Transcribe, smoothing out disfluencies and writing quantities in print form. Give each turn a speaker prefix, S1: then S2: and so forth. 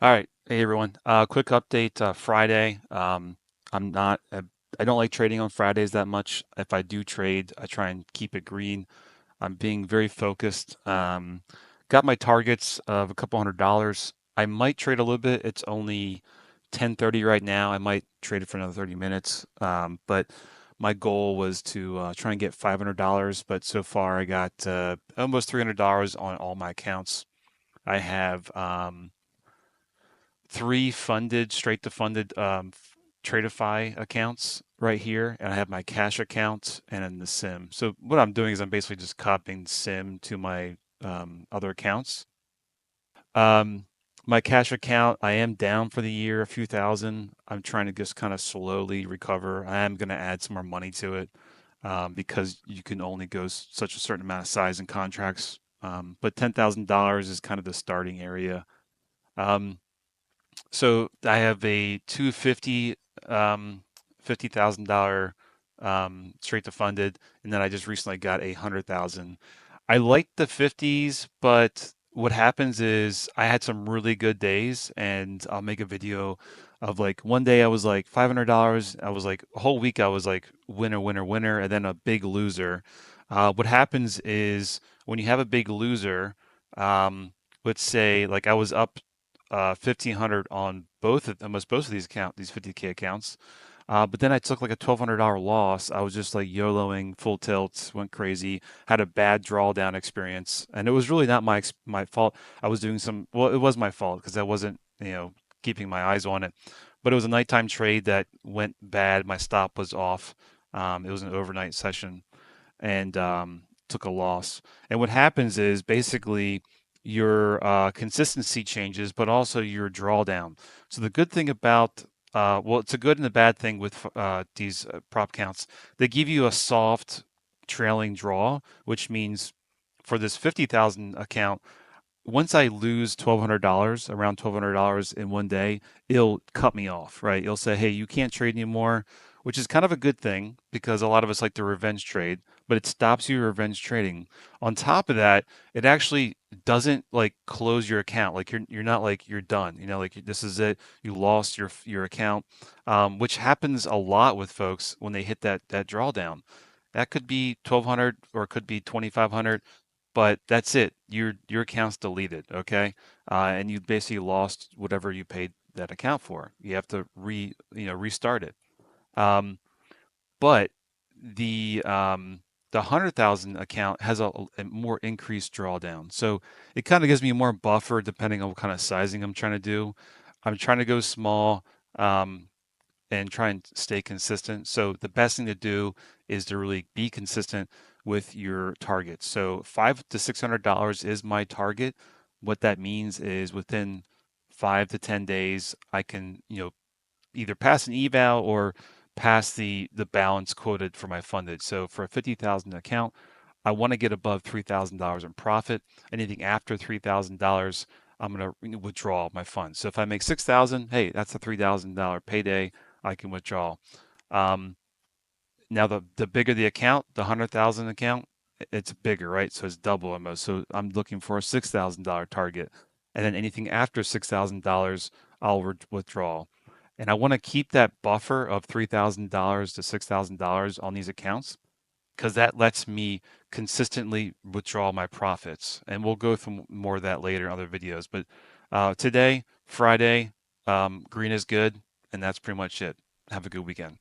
S1: All right. Hey everyone. Quick update. Friday. I'm not. I don't like trading on Fridays that much. If I do trade, I try and keep it green. I'm being very focused. Got my targets of a couple $100. I might trade a little bit. It's only 10:30 right now. I might trade it for another 30 minutes. But my goal was to try and get $500. But so far, I got almost $300 on all my accounts. I have three funded, straight to funded Tradeify accounts right here, and I have my cash account and then the SIM. So what I'm doing is I'm basically just copying SIM to my other accounts. Um, my cash account, I am down for the year, a few thousand. I'm trying to just kind of slowly recover. I am going to add some more money to it because you can only go such a certain amount of size in contracts. But $10,000 is kind of the starting area. Um, so I have a 250 $50,000 straight to funded, and then I just recently got 100,000. I like the 50s, but what happens is I had some really good days, and I'll make a video of like one day I was like $500. I was like a whole week I was like winner, winner, winner, and then a big loser. What happens is when you have a big loser, um, let's say like I was up 1,500 on almost both of these these 50K accounts. But then I took like a $1,200 loss. I was just like YOLOing full tilt, went crazy, had a bad drawdown experience, and it was really not my fault. I was doing well, it was my fault because I wasn't, keeping my eyes on it. But it was a nighttime trade that went bad. My stop was off. It was an overnight session, and took a loss. And what happens is basically your consistency changes, but also your drawdown. So the good thing about well, it's a good and a bad thing with these prop counts. They give you a soft trailing draw, which means for this 50,000 account, once I lose $1,200, around $1,200 in one day, it'll cut me off, right? It'll say, hey, you can't trade anymore, which is kind of a good thing because a lot of us like to revenge trade, but it stops you revenge trading. On top of that, it actually doesn't like close your account. Like you're not like you're done. Like this is it. You lost your account, which happens a lot with folks when they hit that drawdown. That could be 1,200 or it could be 2,500, but that's it. Your account's deleted, okay? And you basically lost whatever you paid that account for. You have to restart it. Um, but the 100,000 account has a more increased drawdown, so it kind of gives me more buffer depending on what kind of sizing I'm trying to do. I'm trying to go small. And try and stay consistent. So the best thing to do is to really be consistent with your targets. So $500 to $600 is my target. What that means is within 5 to 10 days, I can, either pass an eval or pass the balance quoted for my funded. So for a 50,000 account, I want to get above $3,000 in profit. Anything after $3,000, I'm going to withdraw my funds. So if I make 6,000, hey, that's a $3,000 payday. I can withdraw. Um, Now the bigger the account, the 100,000 account, it's bigger, right? So it's double almost. So I'm looking for a $6,000 target, and then anything after $6,000, I'll withdraw. And I want to keep that buffer of $3,000 to $6,000 on these accounts because that lets me consistently withdraw my profits. And we'll go through more of that later in other videos. But today, Friday, green is good, and that's pretty much it. Have a good weekend.